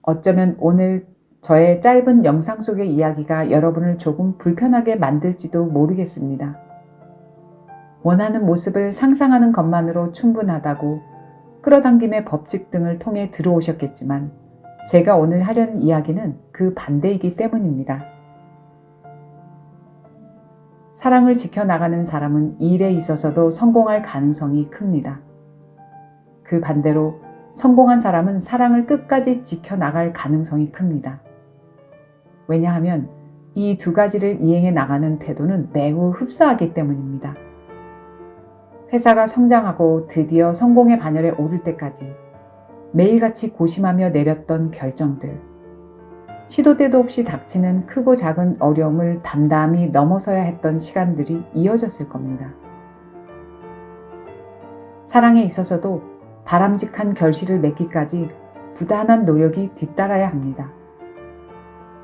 어쩌면 오늘 저의 짧은 영상 속의 이야기가 여러분을 조금 불편하게 만들지도 모르겠습니다. 원하는 모습을 상상하는 것만으로 충분하다고 끌어당김의 법칙 등을 통해 들어오셨겠지만 제가 오늘 하려는 이야기는 그 반대이기 때문입니다. 사랑을 지켜나가는 사람은 일에 있어서도 성공할 가능성이 큽니다. 그 반대로 성공한 사람은 사랑을 끝까지 지켜나갈 가능성이 큽니다. 왜냐하면 이 두 가지를 이행해 나가는 태도는 매우 흡사하기 때문입니다. 회사가 성장하고 드디어 성공의 반열에 오를 때까지 매일같이 고심하며 내렸던 결정들, 시도 때도 없이 닥치는 크고 작은 어려움을 담담히 넘어서야 했던 시간들이 이어졌을 겁니다. 사랑에 있어서도 바람직한 결실을 맺기까지 부단한 노력이 뒤따라야 합니다.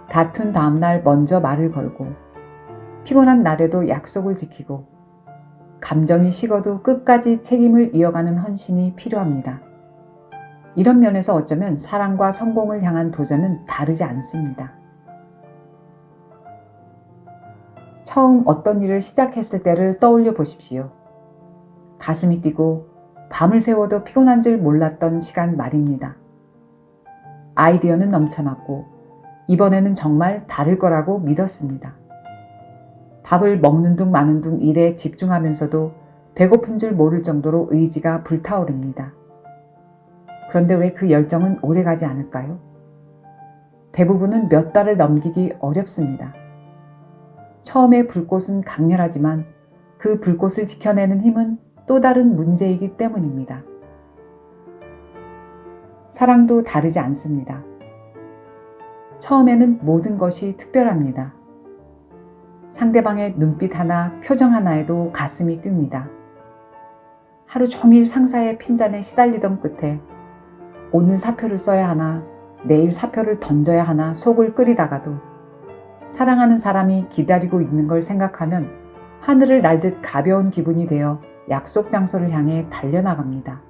다툰 다음날 먼저 말을 걸고 피곤한 날에도 약속을 지키고 감정이 식어도 끝까지 책임을 이어가는 헌신이 필요합니다. 이런 면에서 어쩌면 사랑과 성공을 향한 도전은 다르지 않습니다. 처음 어떤 일을 시작했을 때를 떠올려 보십시오. 가슴이 뛰고 밤을 새워도 피곤한 줄 몰랐던 시간 말입니다. 아이디어는 넘쳐났고 이번에는 정말 다를 거라고 믿었습니다. 밥을 먹는 둥 마는 둥 일에 집중하면서도 배고픈 줄 모를 정도로 의지가 불타오릅니다. 그런데 왜 그 열정은 오래가지 않을까요? 대부분은 몇 달을 넘기기 어렵습니다. 처음에 불꽃은 강렬하지만 그 불꽃을 지켜내는 힘은 또 다른 문제이기 때문입니다. 사랑도 다르지 않습니다. 처음에는 모든 것이 특별합니다. 상대방의 눈빛 하나, 표정 하나에도 가슴이 뜁니다. 하루 종일 상사의 핀잔에 시달리던 끝에 오늘 사표를 써야 하나, 내일 사표를 던져야 하나 속을 끓이다가도 사랑하는 사람이 기다리고 있는 걸 생각하면 하늘을 날듯 가벼운 기분이 되어 약속 장소를 향해 달려나갑니다.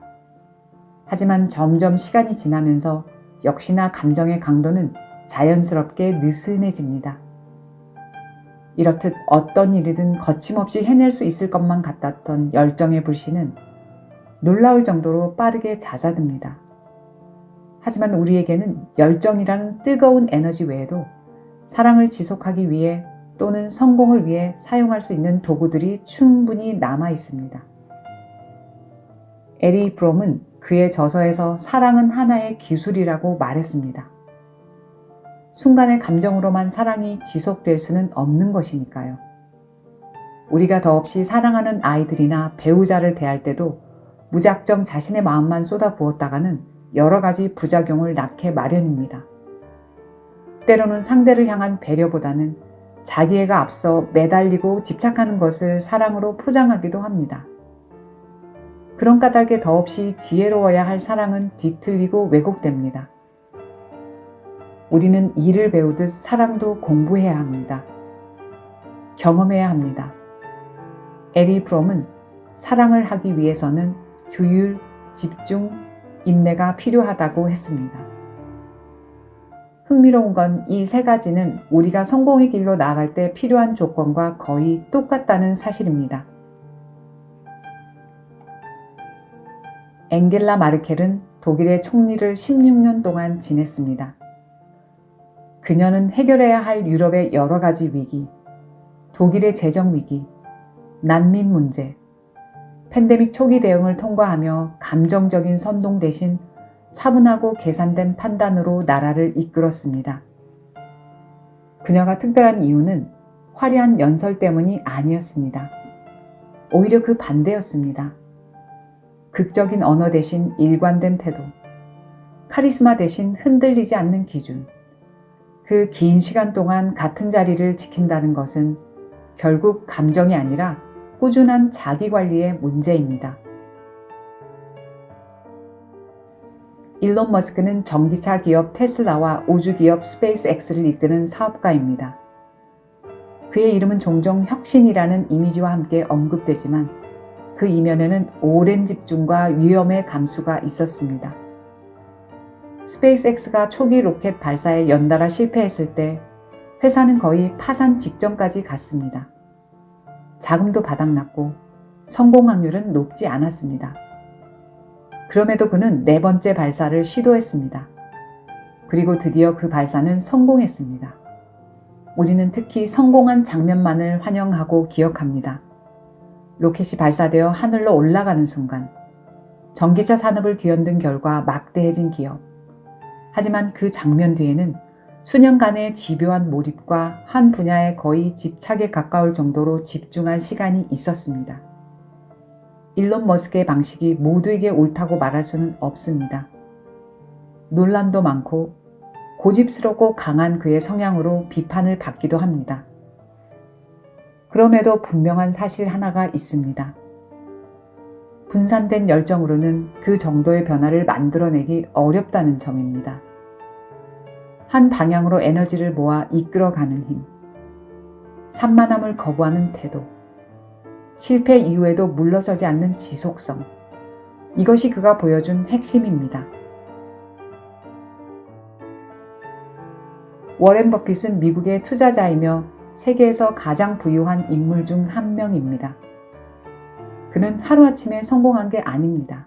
하지만 점점 시간이 지나면서 역시나 감정의 강도는 자연스럽게 느슨해집니다. 이렇듯 어떤 일이든 거침없이 해낼 수 있을 것만 같았던 열정의 불씨는 놀라울 정도로 빠르게 잦아듭니다. 하지만 우리에게는 열정이라는 뜨거운 에너지 외에도 사랑을 지속하기 위해 또는 성공을 위해 사용할 수 있는 도구들이 충분히 남아 있습니다. 에리 브롬은 그의 저서에서 사랑은 하나의 기술이라고 말했습니다. 순간의 감정으로만 사랑이 지속될 수는 없는 것이니까요. 우리가 더없이 사랑하는 아이들이나 배우자를 대할 때도 무작정 자신의 마음만 쏟아부었다가는 여러 가지 부작용을 낳게 마련입니다. 때로는 상대를 향한 배려보다는 자기애가 앞서 매달리고 집착하는 것을 사랑으로 포장하기도 합니다. 그런 까닭에 더없이 지혜로워야 할 사랑은 뒤틀리고 왜곡됩니다. 우리는 일을 배우듯 사랑도 공부해야 합니다. 경험해야 합니다. 에리 브롬은 사랑을 하기 위해서는 규율, 집중, 인내가 필요하다고 했습니다. 흥미로운 건 이 세 가지는 우리가 성공의 길로 나아갈 때 필요한 조건과 거의 똑같다는 사실입니다. 엥겔라 마르켈은 독일의 총리를 16년 동안 지냈습니다. 그녀는 해결해야 할 유럽의 여러 가지 위기, 독일의 재정 위기, 난민 문제, 팬데믹 초기 대응을 통과하며 감정적인 선동 대신 차분하고 계산된 판단으로 나라를 이끌었습니다. 그녀가 특별한 이유는 화려한 연설 때문이 아니었습니다. 오히려 그 반대였습니다. 극적인 언어 대신 일관된 태도, 카리스마 대신 흔들리지 않는 기준, 그 긴 시간 동안 같은 자리를 지킨다는 것은 결국 감정이 아니라 꾸준한 자기관리의 문제입니다. 일론 머스크는 전기차 기업 테슬라와 우주 기업 스페이스X를 이끄는 사업가입니다. 그의 이름은 종종 혁신이라는 이미지와 함께 언급되지만 그 이면에는 오랜 집중과 위험의 감수가 있었습니다. 스페이스X가 초기 로켓 발사에 연달아 실패했을 때 회사는 거의 파산 직전까지 갔습니다. 자금도 바닥났고 성공 확률은 높지 않았습니다. 그럼에도 그는 네 번째 발사를 시도했습니다. 그리고 드디어 그 발사는 성공했습니다. 우리는 특히 성공한 장면만을 환영하고 기억합니다. 로켓이 발사되어 하늘로 올라가는 순간, 전기차 산업을 뒤흔든 결과 막대해진 기업. 하지만 그 장면 뒤에는 수년간의 집요한 몰입과 한 분야에 거의 집착에 가까울 정도로 집중한 시간이 있었습니다. 일론 머스크의 방식이 모두에게 옳다고 말할 수는 없습니다. 논란도 많고 고집스럽고 강한 그의 성향으로 비판을 받기도 합니다. 그럼에도 분명한 사실 하나가 있습니다. 분산된 열정으로는 그 정도의 변화를 만들어내기 어렵다는 점입니다. 한 방향으로 에너지를 모아 이끌어가는 힘, 산만함을 거부하는 태도, 실패 이후에도 물러서지 않는 지속성, 이것이 그가 보여준 핵심입니다. 워렌 버핏은 미국의 투자자이며 세계에서 가장 부유한 인물 중 한 명입니다. 그는 하루아침에 성공한 게 아닙니다.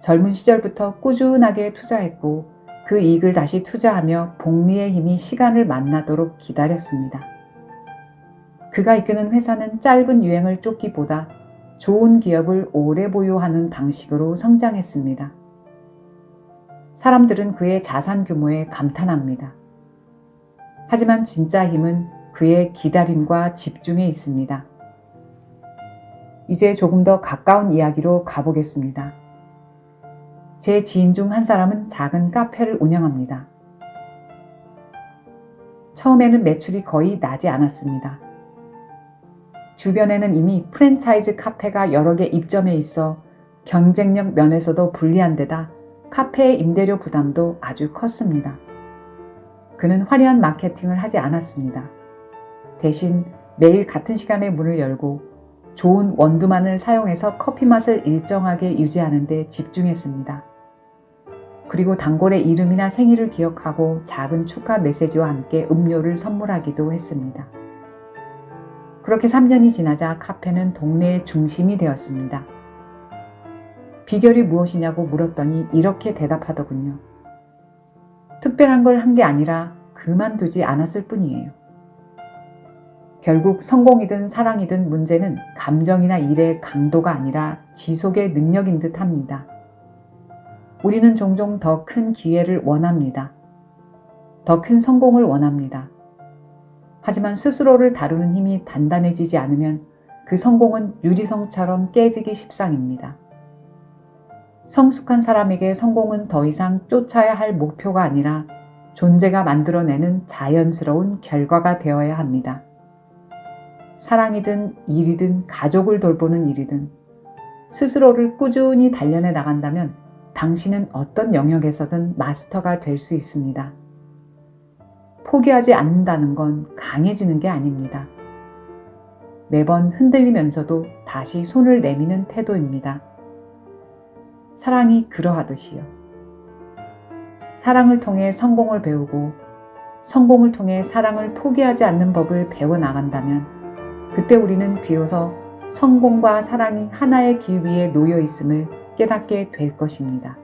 젊은 시절부터 꾸준하게 투자했고 그 이익을 다시 투자하며 복리의 힘이 시간을 만나도록 기다렸습니다. 그가 이끄는 회사는 짧은 유행을 쫓기보다 좋은 기업을 오래 보유하는 방식으로 성장했습니다. 사람들은 그의 자산 규모에 감탄합니다. 하지만 진짜 힘은 그의 기다림과 집중에 있습니다. 이제 조금 더 가까운 이야기로 가보겠습니다. 제 지인 중 한 사람은 작은 카페를 운영합니다. 처음에는 매출이 거의 나지 않았습니다. 주변에는 이미 프랜차이즈 카페가 여러 개 입점해 있어 경쟁력 면에서도 불리한 데다 카페의 임대료 부담도 아주 컸습니다. 그는 화려한 마케팅을 하지 않았습니다. 대신 매일 같은 시간에 문을 열고 좋은 원두만을 사용해서 커피 맛을 일정하게 유지하는 데 집중했습니다. 그리고 단골의 이름이나 생일을 기억하고 작은 축하 메시지와 함께 음료를 선물하기도 했습니다. 그렇게 3년이 지나자 카페는 동네의 중심이 되었습니다. 비결이 무엇이냐고 물었더니 이렇게 대답하더군요. 특별한 걸 한 게 아니라 그만두지 않았을 뿐이에요. 결국 성공이든 사랑이든 문제는 감정이나 일의 강도가 아니라 지속의 능력인 듯 합니다. 우리는 종종 더 큰 기회를 원합니다. 더 큰 성공을 원합니다. 하지만 스스로를 다루는 힘이 단단해지지 않으면 그 성공은 유리성처럼 깨지기 십상입니다. 성숙한 사람에게 성공은 더 이상 쫓아야 할 목표가 아니라 존재가 만들어내는 자연스러운 결과가 되어야 합니다. 사랑이든 일이든 가족을 돌보는 일이든 스스로를 꾸준히 단련해 나간다면 당신은 어떤 영역에서든 마스터가 될 수 있습니다. 포기하지 않는다는 건 강해지는 게 아닙니다. 매번 흔들리면서도 다시 손을 내미는 태도입니다. 사랑이 그러하듯이요. 사랑을 통해 성공을 배우고 성공을 통해 사랑을 포기하지 않는 법을 배워나간다면 그때 우리는 비로소 성공과 사랑이 하나의 길 위에 놓여 있음을 깨닫게 될 것입니다.